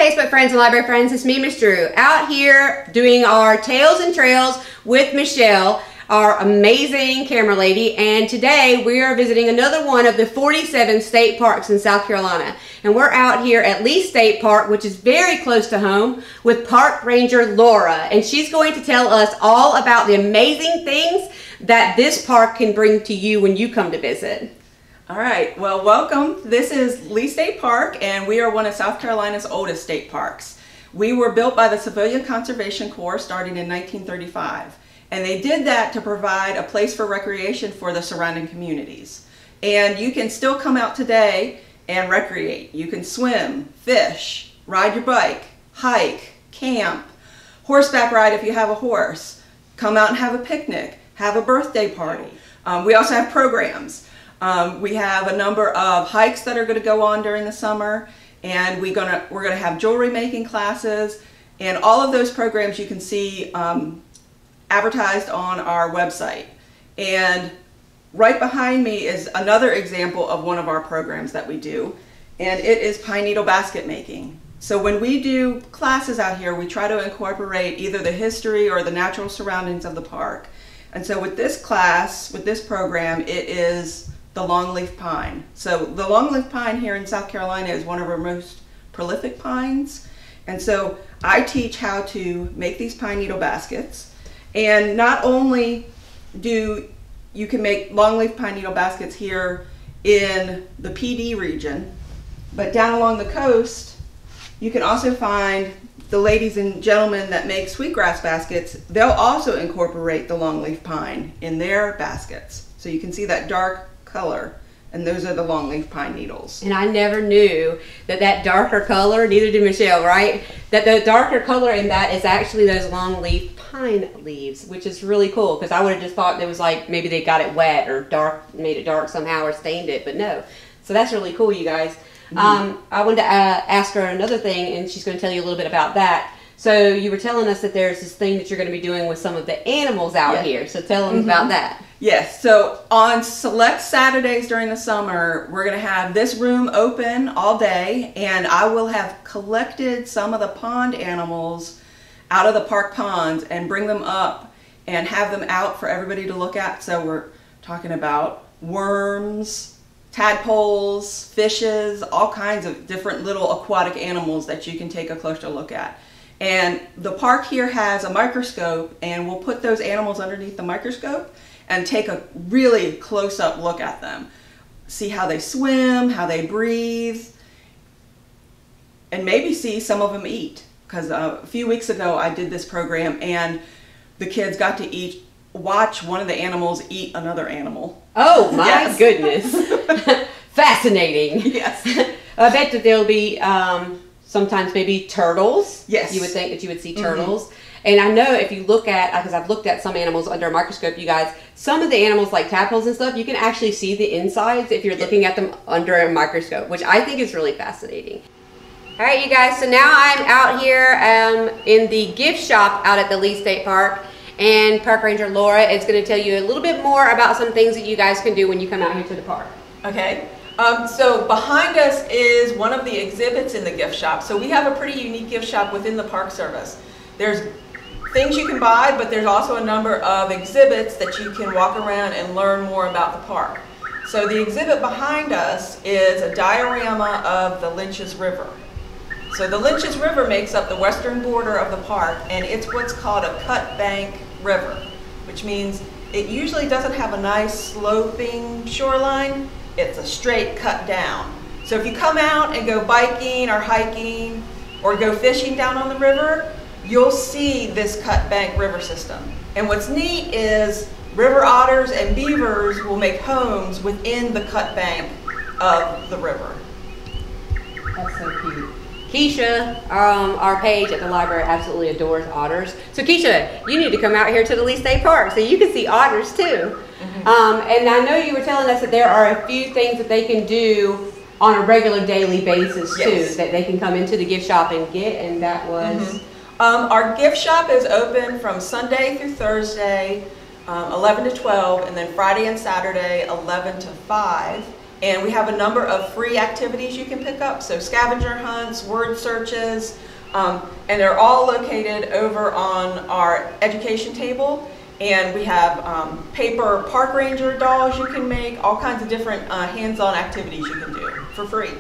Facebook friends and library friends, it's me, Miss Drew, out here doing our Tales and Trails with Michelle, our amazing camera lady, and today we are visiting another one of the 47 state parks in South Carolina. And we're out here at Lee State Park, which is very close to home, with Park Ranger Laura, and she's going to tell us all about the amazing things that this park can bring to you when you come to visit. All right, well, welcome. This is Lee State Park, and we are one of South Carolina's oldest state parks. We were built by the Civilian Conservation Corps starting in 1935, and they did that to provide a place for recreation for the surrounding communities. And you can still come out today and recreate. You can swim, fish, ride your bike, hike, camp, horseback ride if you have a horse, come out and have a picnic, have a birthday party. We also have programs. We have a number of hikes that are going to go on during the summer, and we're going to have jewelry making classes, and all of those programs you can see advertised on our website. And right behind me is another example of one of our programs that we do, and it is pine needle basket making. So when we do classes out here, we try to incorporate either the history or the natural surroundings of the park. And so with this class, with this program, it is the longleaf pine. So the longleaf pine here in South Carolina is one of our most prolific pines. And so I teach how to make these pine needle baskets. And not only do you can make longleaf pine needle baskets here in the Pee Dee region, but down along the coast, you can also find the ladies and gentlemen that make sweetgrass baskets. They'll also incorporate the longleaf pine in their baskets. So you can see that dark color, and those are the longleaf pine needles. And I never knew that darker color, neither did Michelle, right? That the darker color in that is actually those longleaf pine leaves, which is really cool, because I would have just thought it was like maybe they got it wet or dark, made it dark somehow, or stained it, but no. So that's really cool, you guys. I wanted to ask her another thing, and she's going to tell you a little bit about that. So you were telling us that there's this thing that you're going to be doing with some of the animals out here. So tell them about that. Yes, so on select Saturdays during the summer, we're going to have this room open all day, and I will have collected some of the pond animals out of the park ponds and bring them up and have them out for everybody to look at. So we're talking about worms, tadpoles, fishes, all kinds of different little aquatic animals that you can take a closer look at. And the park here has a microscope, and we'll put those animals underneath the microscope and take a really close-up look at them. See how they swim, how they breathe, and maybe see some of them eat. Because a few weeks ago I did this program, and the kids got to watch one of the animals eat another animal. Oh my goodness. Fascinating. Yes. I bet that there'll be sometimes maybe turtles. Yes. You would think that you would see turtles. And I know if you look at, because I've looked at some animals under a microscope, you guys, some of the animals like tadpoles and stuff, you can actually see the insides if you're looking at them under a microscope, which I think is really fascinating. All right, you guys, so now I'm out here in the gift shop out at the Lee State Park, and Park Ranger Laura is going to tell you a little bit more about some things that you guys can do when you come out here to the park. Okay. So behind us is one of the exhibits in the gift shop. So we have a pretty unique gift shop within the Park Service. There's things you can buy, but there's also a number of exhibits that you can walk around and learn more about the park. So the exhibit behind us is a diorama of the Lynch's River. So the Lynch's River makes up the western border of the park, and it's what's called a cut bank river, which means it usually doesn't have a nice sloping shoreline. It's a straight cut down. So if you come out and go biking or hiking or go fishing down on the river, you'll see this cut bank river system. And what's neat is river otters and beavers will make homes within the cut bank of the river. That's so cute. Keisha, our page at the library, absolutely adores otters. So Keisha, you need to come out here to the Lee State Park so you can see otters too. And I know you were telling us that there are a few things that they can do on a regular daily basis too, that they can come into the gift shop and get, and that was... Our gift shop is open from Sunday through Thursday, 11 to 12, and then Friday and Saturday, 11 to 5. And we have a number of free activities you can pick up, so scavenger hunts, word searches, and they're all located over on our education table. And we have paper park ranger dolls you can make, all kinds of different hands-on activities you can do for free.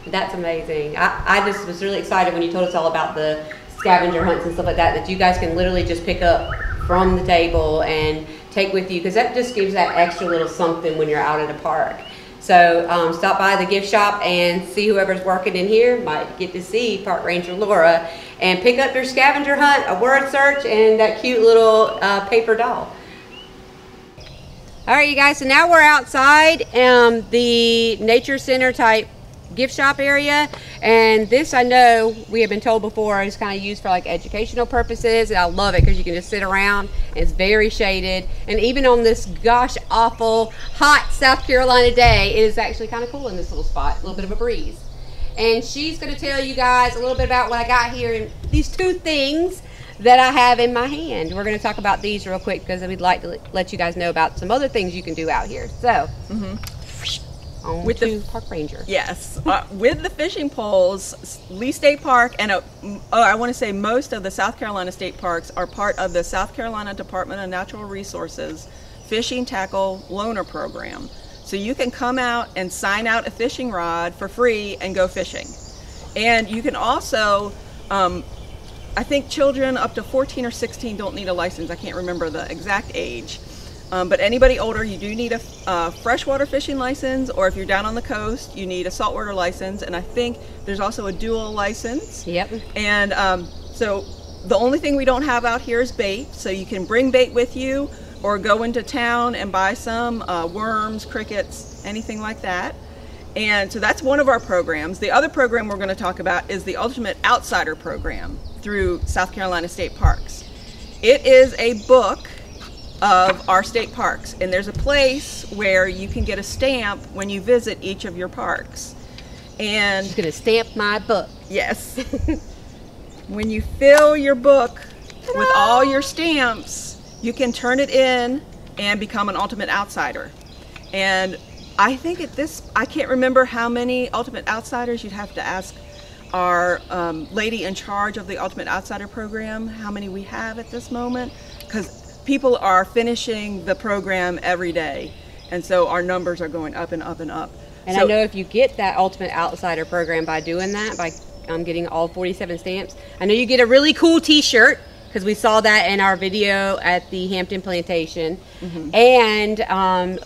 That's amazing. I just was really excited when you told us all about the scavenger hunts and stuff like that you guys can literally just pick up from the table and take with you, because that just gives that extra little something when you're out at a park. So stop by the gift shop and see whoever's working in here. Might get to see Park Ranger Laura and pick up your scavenger hunt, a word search, and that cute little paper doll. All right, you guys, so now we're outside the nature center type gift shop area, and this, I know we have been told before, is kind of used for like educational purposes, and I love it because you can just sit around. It's very shaded, and even on this gosh awful hot South Carolina day, it is actually kind of cool in this little spot, a little bit of a breeze. And she's going to tell you guys a little bit about what I got here, and these two things that I have in my hand. We're going to talk about these real quick because we'd like to let you guys know about some other things you can do out here. So with the Park Ranger. Yes, with the fishing poles, Lee State Park and I want to say most of the South Carolina state parks are part of the South Carolina Department of Natural Resources Fishing Tackle Loaner Program. So you can come out and sign out a fishing rod for free and go fishing. And you can also, I think children up to 14 or 16 don't need a license. I can't remember the exact age. But anybody older, you do need a freshwater fishing license, or if you're down on the coast, you need a saltwater license. And I think there's also a dual license. Yep. And so the only thing we don't have out here is bait. So you can bring bait with you or go into town and buy some worms, crickets, anything like that. And so that's one of our programs. The other program we're going to talk about is the Ultimate Outsider Program through South Carolina State Parks. It is a book of our state parks, and there's a place where you can get a stamp when you visit each of your parks. And she's gonna stamp my book. Yes. When you fill your book with all your stamps, you can turn it in and become an Ultimate Outsider. And I think I can't remember how many Ultimate Outsiders. You'd have to ask our lady in charge of the Ultimate Outsider program how many we have at this moment, because people are finishing the program every day, and so our numbers are going up and up and up. And so, I know if you get that Ultimate Outsider program by doing that, by getting all 47 stamps, I know you get a really cool t-shirt, because we saw that in our video at the Hampton Plantation. And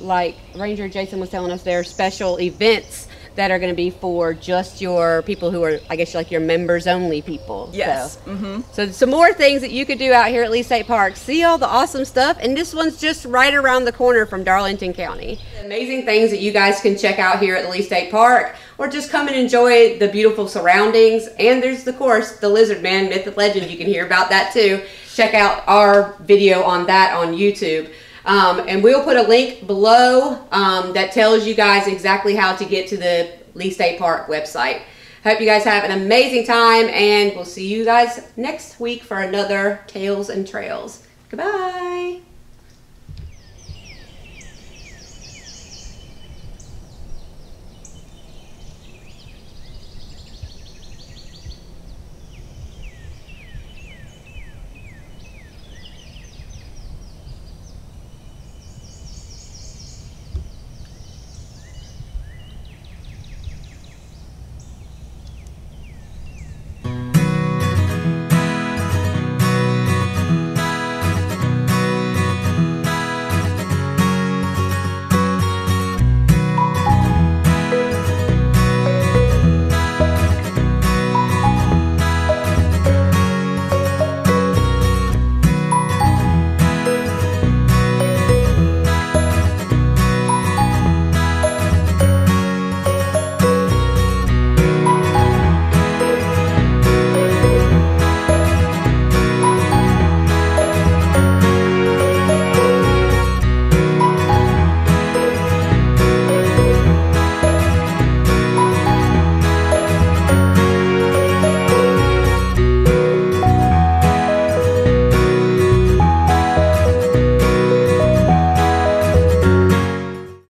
like Ranger Jason was telling us, there are special events that are going to be for just your people who are, I guess, like your members only people. Yes. So some more things that you could do out here at Lee State Park. See all the awesome stuff, and this one's just right around the corner from Darlington County. Amazing things that you guys can check out here at the Lee State Park, or just come and enjoy the beautiful surroundings. And there's, of course, the Lizard Man, myth and legend. You can hear about that too. Check out our video on that on YouTube. And we'll put a link below that tells you guys exactly how to get to the Lee State Park website. Hope you guys have an amazing time, and we'll see you guys next week for another Tales and Trails. Goodbye.